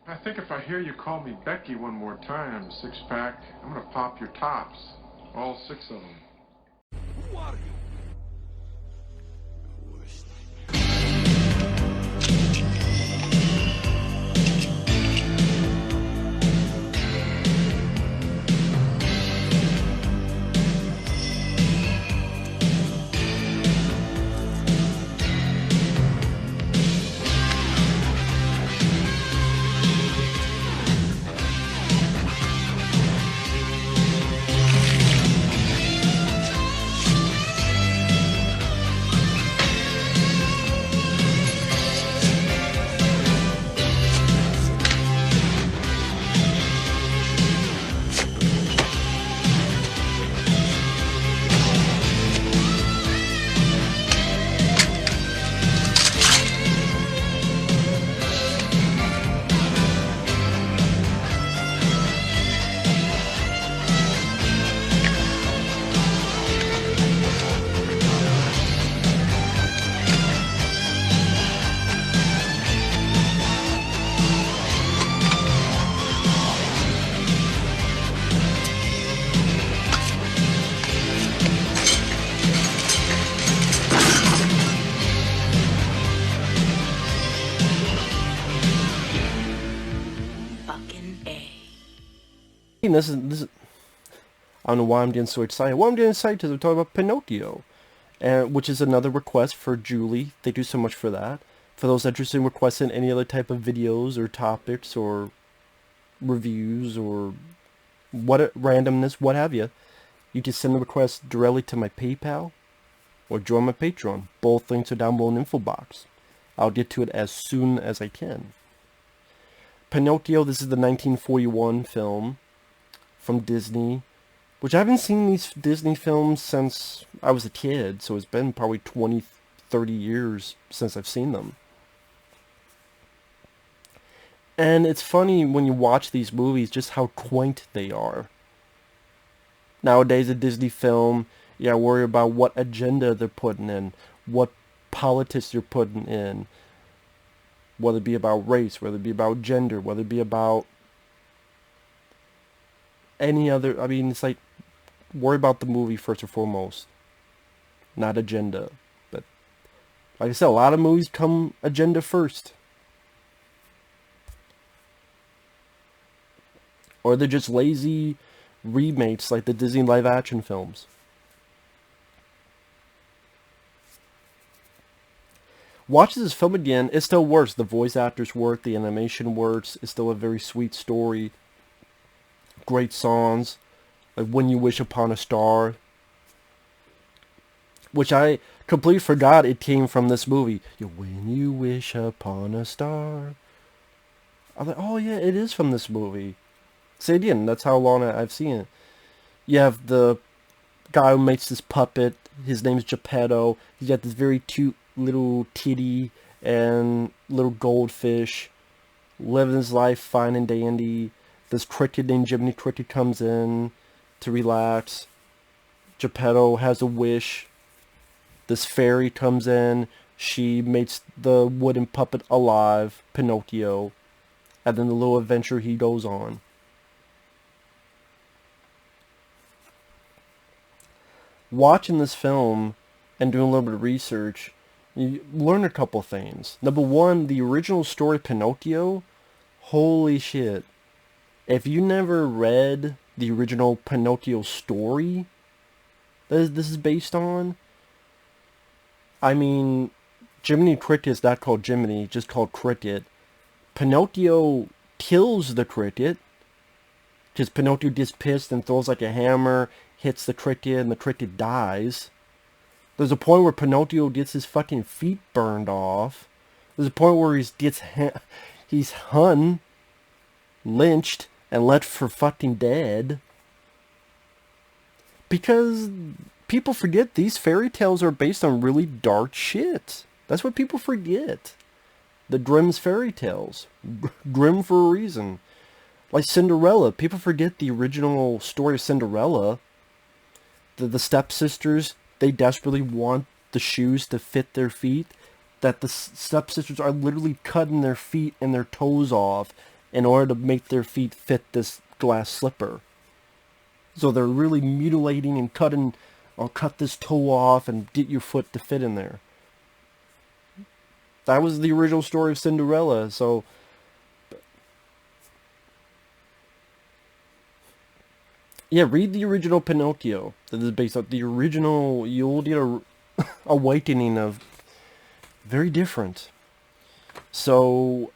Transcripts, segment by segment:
I think if I hear you call me Becky one more time, six-pack, I'm gonna pop your tops. All six of them. Who are you? This is I don't know why I'm getting so excited. Why I'm getting excited because we're talking about Pinocchio, and which is another request for Julie. Thank you so much for that. For those interested in requesting any other type of videos or topics or reviews or what randomness, what have you, you can send a request directly to my PayPal or join my Patreon. Both links are down below in the info box. I'll get to it as soon as I can. Pinocchio, this is the 1941 film from Disney, which I haven't seen these Disney films since I was a kid, so it's been probably 20, 30 years since I've seen them. And it's funny when you watch these movies just how quaint they are. Nowadays, a Disney film, you gotta worry about what agenda they're putting in, what politics they're putting in, whether it be about race, whether it be about gender, whether it be about any other, I mean, it's like, worry about the movie first and foremost, not agenda. But, like I said, a lot of movies come agenda first. Or they're just lazy remakes like the Disney live-action films. Watch this film again, it still works. The voice actors work, the animation works, it's still a very sweet story. Great songs, like When You Wish Upon a Star, which I completely forgot it came from this movie. When you wish upon a star. I was like, oh yeah, it is from this movie. Say it again, that's how long I've seen it. You have the guy who makes this puppet, his name's Geppetto. He's got this very cute little kitty and little goldfish, living his life fine and dandy. This cricket named Jiminy Cricket comes in to relax. Geppetto has a wish. This fairy comes in. She makes the wooden puppet alive, Pinocchio. And then the little adventure he goes on. Watching this film and doing a little bit of research, you learn a couple things. Number one, the original story Pinocchio, holy shit. If you never read the original Pinocchio story that this is based on, I mean, Jiminy Cricket is not called Jiminy, just called Cricket. Pinocchio kills the cricket, because Pinocchio gets pissed and throws like a hammer, hits the cricket, and the cricket dies. There's a point where Pinocchio gets his fucking feet burned off. There's a point where he's hung, lynched, and left for fucking dead. Because people forget these fairy tales are based on really dark shit. That's what people forget. The Grimm's fairy tales. Grimm for a reason. Like Cinderella. People forget the original story of Cinderella. The stepsisters, they desperately want the shoes to fit their feet. That the stepsisters are literally cutting their feet and their toes off in order to make their feet fit this glass slipper. So they're really mutilating and cutting, or cut this toe off and get your foot to fit in there. That was the original story of Cinderella, so... Yeah, read the original Pinocchio. That is based on the original. You'll get a awakening of very different. So,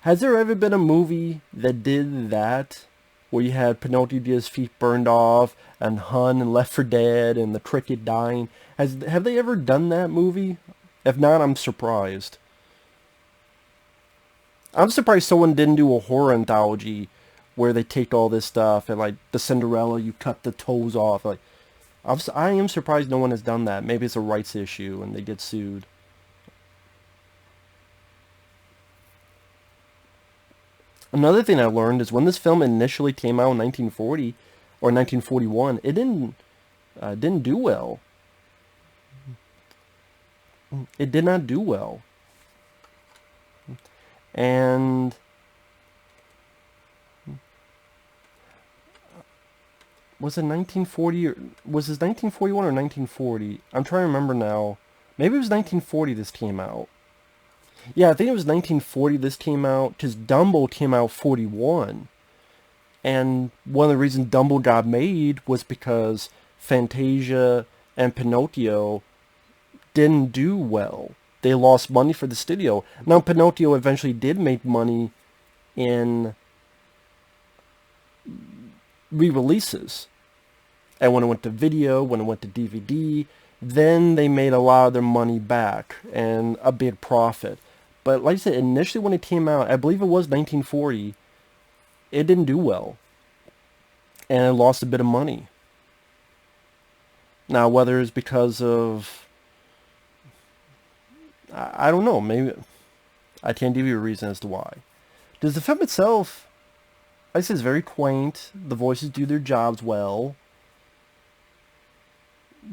has there ever been a movie that did that, where you had Pinocchio get his feet burned off, and Hun and Left for Dead, and the cricket dying? Have they ever done that movie? If not, I'm surprised. I'm surprised someone didn't do a horror anthology where they take all this stuff and, like, the Cinderella, you cut the toes off. Like, I am surprised no one has done that. Maybe it's a rights issue and they get sued. Another thing I learned is when this film initially came out in 1940 or 1941, it didn't do well. It did not do well. And was it 1940 or was this 1941 or 1940? I'm trying to remember now. Maybe it was 1940 this came out. Yeah, I think it was 1940 this came out, because Dumbo came out 41. And one of the reasons Dumbo got made was because Fantasia and Pinocchio didn't do well. They lost money for the studio. Now, Pinocchio eventually did make money in re-releases. And when it went to video, when it went to DVD, then they made a lot of their money back and a big profit. But like I said, initially when it came out, I believe it was 1940, it didn't do well. And it lost a bit of money. Now, whether it's because of... I don't know, maybe... I can't give you a reason as to why. Does the film itself... I say it's very quaint. The voices do their jobs well.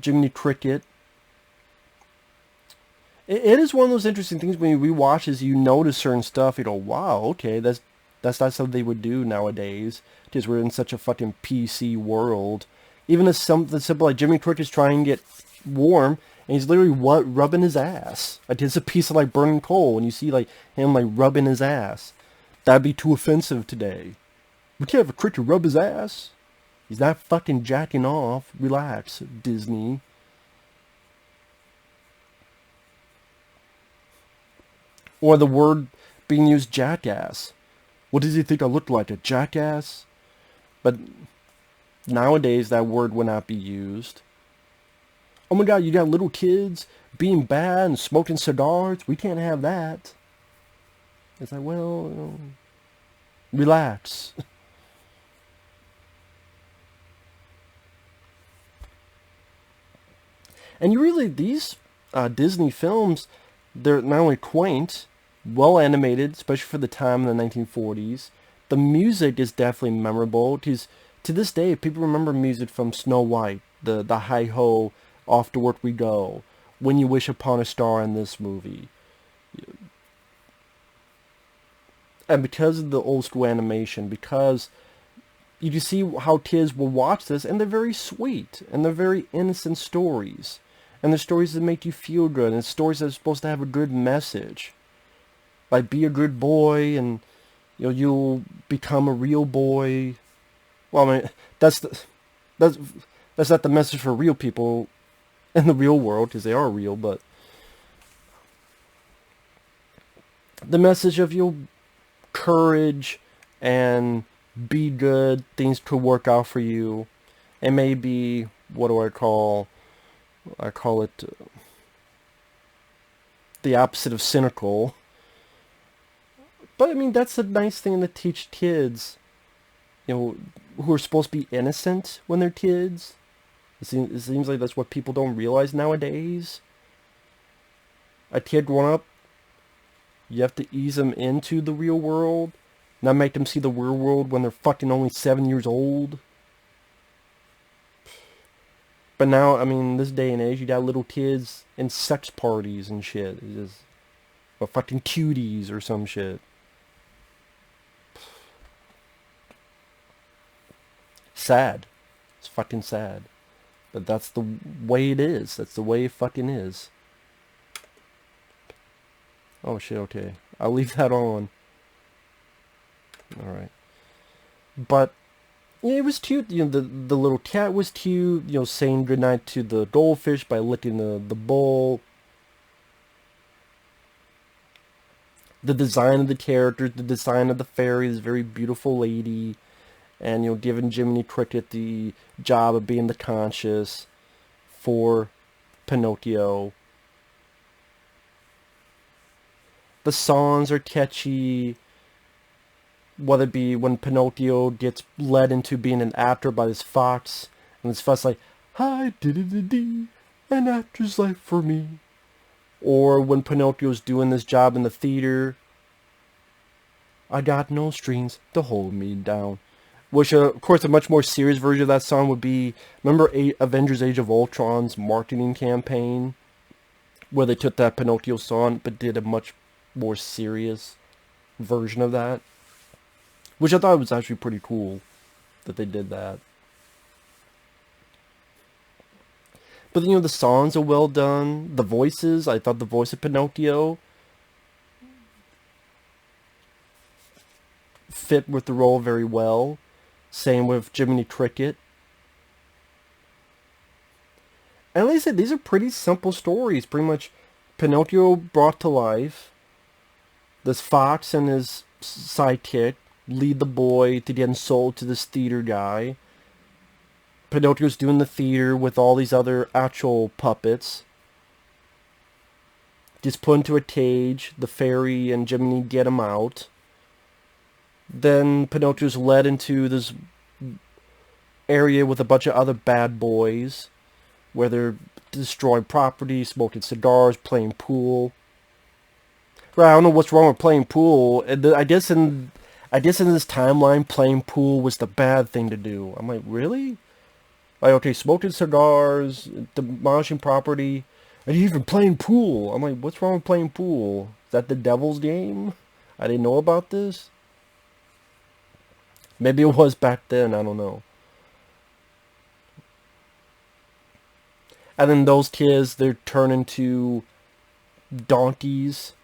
Jiminy Cricket. It is one of those interesting things when you rewatch is you notice certain stuff. You go, wow, okay, that's not something they would do nowadays. Because we're in such a fucking PC world. Even as something simple like Jiminy Cricket's trying to get warm, and he's literally rubbing his ass. Like, it's a piece of like burning coal, and you see like him like rubbing his ass. That'd be too offensive today. We can't have a cricket rub his ass. He's not fucking jacking off. Relax, Disney. Or the word being used, jackass. What does he think I look like, a jackass? But nowadays that word would not be used. Oh my god, you got little kids being bad and smoking cigars? We can't have that. It's like, well, relax. And you really, these Disney films, they're not only quaint, well animated, especially for the time in the 1940s. The music is definitely memorable, because to this day, people remember music from Snow White, the Hi-Ho, Off to Work We Go, When You Wish Upon a Star in this movie. And because of the old school animation, because you can see how kids will watch this, and they're very sweet, and they're very innocent stories. And they're stories that make you feel good, and stories that are supposed to have a good message. Like, be a good boy, and you'll become a real boy. Well, I mean, that's not the message for real people in the real world, because they are real, but the message of courage and be good, things could work out for you, and maybe, what do I call it the opposite of cynical. But I mean, that's a nice thing to teach kids, who are supposed to be innocent when they're kids. It seems like that's what people don't realize nowadays. A kid growing up, you have to ease them into the real world, not make them see the real world when they're fucking only 7 years old. But now, I mean, this day and age, you got little kids in sex parties and shit. It's just, or fucking cuties or some shit. Sad. It's fucking sad. But that's the way it is. That's the way it fucking is. Oh shit, okay. I'll leave that on. Alright. But yeah, it was cute. You know, the little cat was cute. You know, saying goodnight to the goldfish by licking the bowl. The design of the characters, the design of the fairy, this very beautiful lady, and you know, giving Jiminy Cricket the job of being the conscience for Pinocchio. The songs are catchy, whether it be when Pinocchio gets led into being an actor by this fox, and this fox like, "Hi, dee an actor's life for me." Or when Pinocchio's doing this job in the theater, "I got no strings to hold me down." Which, of course, a much more serious version of that song would be, remember Avengers Age of Ultron's marketing campaign? Where they took that Pinocchio song, but did a much more serious version of that. Which I thought was actually pretty cool that they did that. But, you know, the songs are well done. The voices, I thought the voice of Pinocchio fit with the role very well. Same with Jiminy Cricket. And like I said, these are pretty simple stories. Pretty much Pinocchio brought to life. This fox and his sidekick lead the boy to getting sold to this theater guy. Pinocchio's doing the theater with all these other actual puppets. Gets put into a cage. The fairy and Jiminy get him out. Then Pinocchio's led into this area with a bunch of other bad boys, where they're destroying property, smoking cigars, playing pool. Right, I don't know what's wrong with playing pool. I guess in this timeline, playing pool was the bad thing to do. I'm like, really? Like, okay, smoking cigars, demolishing property, and even playing pool. I'm like, what's wrong with playing pool? Is that the devil's game? I didn't know about this. Maybe it was back then, I don't know. And then those kids, they're turned into donkeys.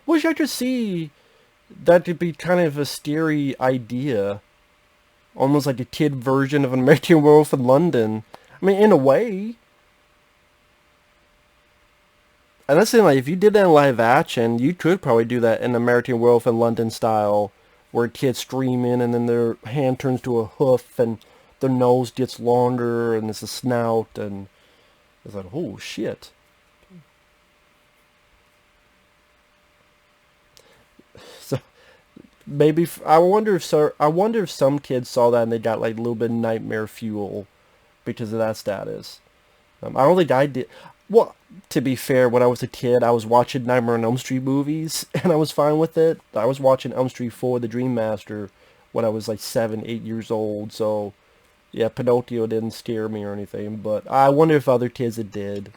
Wish I could see that to be kind of a scary idea. Almost like a kid version of an American Werewolf in London. I mean, in a way. And that's the thing, like, if you did that in live action, you could probably do that in American Werewolf in London style, where kids screaming and then their hand turns to a hoof and their nose gets longer and it's a snout and it's like, oh shit. So maybe I wonder if some kids saw that and they got like a little bit of nightmare fuel because of that status. I don't think I did. Well, to be fair, when I was a kid, I was watching Nightmare on Elm Street movies, and I was fine with it. I was watching Elm Street 4, The Dream Master, when I was like 7, 8 years old, so yeah, Pinocchio didn't scare me or anything, but I wonder if other kids it did.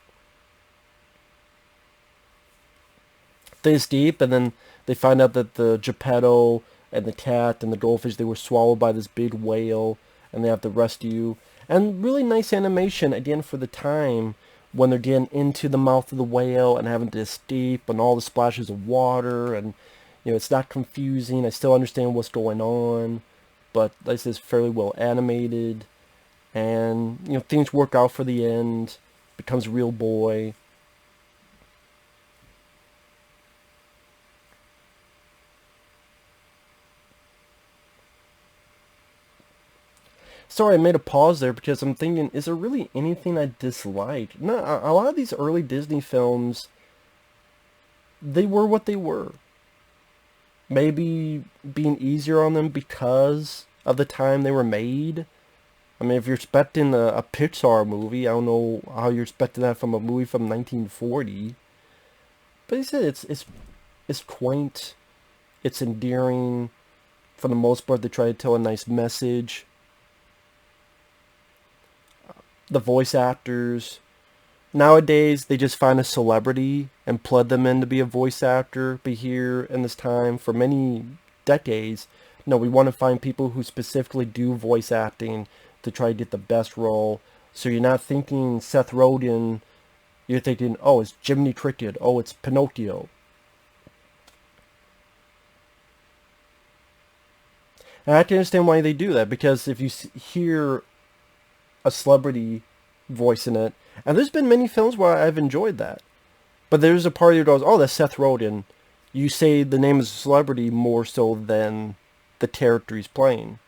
They escape, and then they find out that the Geppetto and the cat and the goldfish, they were swallowed by this big whale, and they have to rescue. And really nice animation, again, for the time, when they're getting into the mouth of the whale and having to escape and all the splashes of water, and you know, it's not confusing. I still understand what's going on, but like I said, it's fairly well animated, and you know, things work out for the end. Becomes a real boy. Sorry, I made a pause there because I'm thinking, is there really anything I dislike? No, a lot of these early Disney films, they were what they were. Maybe being easier on them because of the time they were made. I mean, if you're expecting a Pixar movie, I don't know how you're expecting that from a movie from 1940. But he said it's quaint, it's endearing. For the most part, they try to tell a nice message. The voice actors, nowadays they just find a celebrity and plug them in to be a voice actor. But here in this time, for many decades. No, we want to find people who specifically do voice acting to try to get the best role. So you're not thinking Seth Rogen, you're thinking, oh, it's Jiminy Cricket, oh, it's Pinocchio. And I can understand why they do that, because if you hear a celebrity voicing it, and there's been many films where I've enjoyed that, but there's a part of you that goes, oh, that's Seth Rogen. You say the name of the celebrity more so than the character he's playing.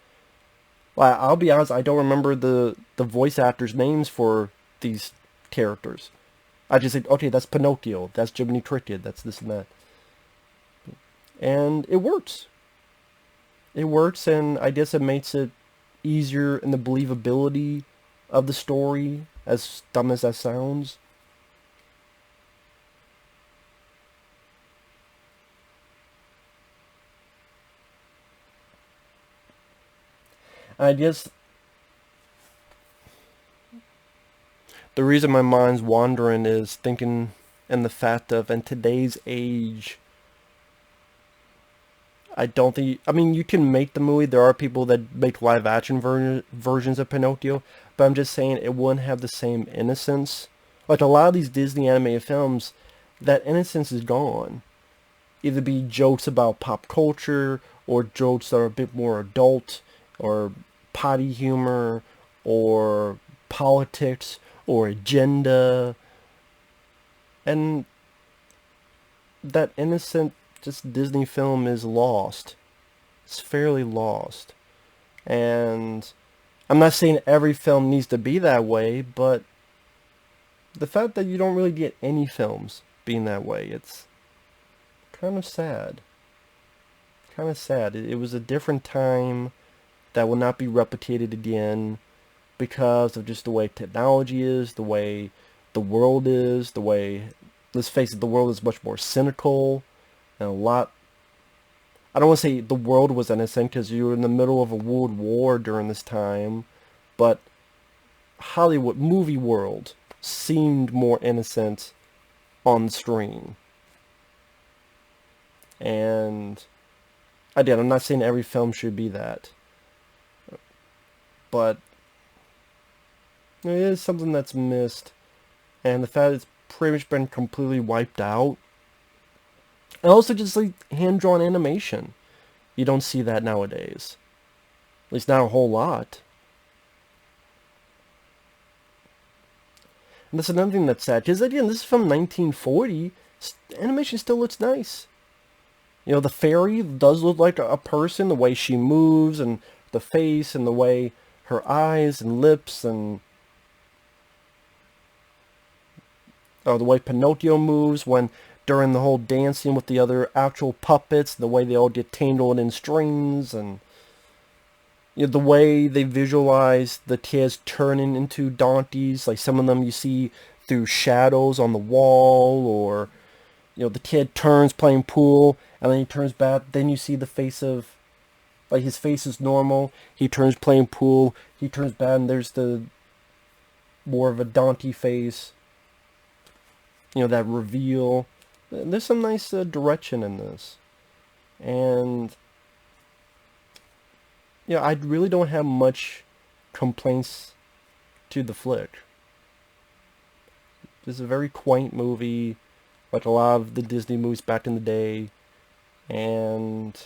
Well, I'll be honest, I don't remember the voice actors' names for these characters. I just said, okay, that's Pinocchio, that's Jiminy Cricket, that's this and that. And it works. It works, and I guess it makes it easier in the believability of the story, as dumb as that sounds. I guess the reason my mind's wandering is thinking in the fact of, in today's age, I don't think, I mean, you can make the movie. There are people that make live action versions of Pinocchio, but I'm just saying it wouldn't have the same innocence. Like a lot of these Disney animated films, that innocence is gone. Either be jokes about pop culture, or jokes that are a bit more adult, or potty humor, or politics, or agenda. And that innocent, just Disney film is lost. It's fairly lost. And I'm not saying every film needs to be that way, but the fact that you don't really get any films being that way, it's kind of sad. Kind of sad. It was a different time that will not be replicated again because of just the way technology is, the way the world is, the way, let's face it, the world is much more cynical, and a lot, I don't want to say the world was innocent because you were in the middle of a world war during this time, but Hollywood movie world seemed more innocent on the screen. And again, I'm not saying every film should be that, but it is something that's missed, and the fact it's pretty much been completely wiped out. And also just like hand-drawn animation. You don't see that nowadays. At least not a whole lot. And that's another thing that's sad, because again, this is from 1940. Animation still looks nice. You know, the fairy does look like a person, the way she moves, and the face, and the way her eyes and lips, and the way Pinocchio moves when during the whole dancing with the other actual puppets, the way they all get tangled in strings, and you know, the way they visualize the kids turning into donkeys. Like some of them you see through shadows on the wall, or you know, the kid turns playing pool and then he turns back, then you see the face of, like, his face is normal, he turns playing pool, he turns back, and there's the more of a donkey face, you know, that reveal. There's some nice direction in this. And yeah, I really don't have much complaints to the flick. This is a very quaint movie, like a lot of the Disney movies back in the day. And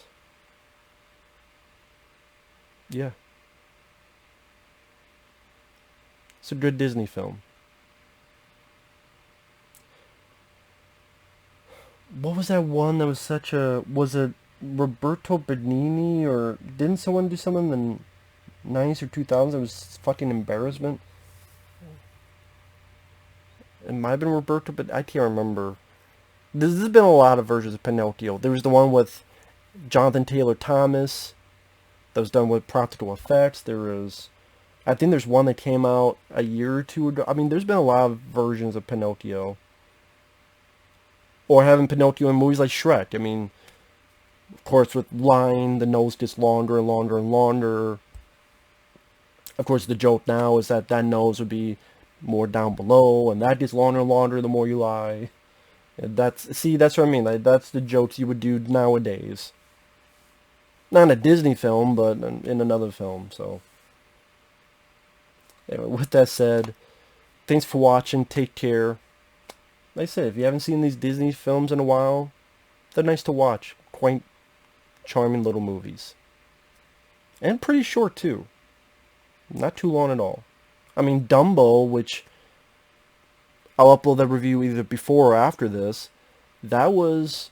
yeah, it's a good Disney film. What was that one that was such a, was it Roberto Benigni, or didn't someone do something in the 90s or 2000s that was fucking embarrassment? It might have been Roberto, but I can't remember. There's been a lot of versions of Pinocchio. There was the one with Jonathan Taylor Thomas that was done with practical effects. There was, I think there's one that came out a year or two ago. I mean, there's been a lot of versions of Pinocchio. Or having Pinocchio in movies like Shrek. I mean, of course, with line, the nose gets longer and longer and longer. Of course, the joke now is that that nose would be more down below, and that gets longer and longer the more you lie. And that's, see, that's what I mean. Like, that's the jokes you would do nowadays. Not in a Disney film, but in another film. So, anyway, with that said, thanks for watching. Take care. Like I said, if you haven't seen these Disney films in a while, they're nice to watch. Quite charming little movies. And pretty short, too. Not too long at all. I mean, Dumbo, which I'll upload that review either before or after this, that was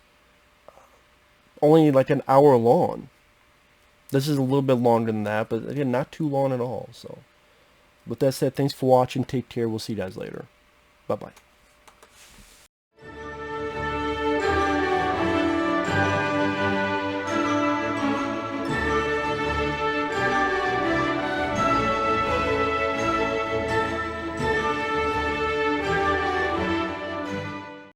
only like an hour long. This is a little bit longer than that, but again, not too long at all. So, with that said, thanks for watching. Take care. We'll see you guys later. Bye-bye.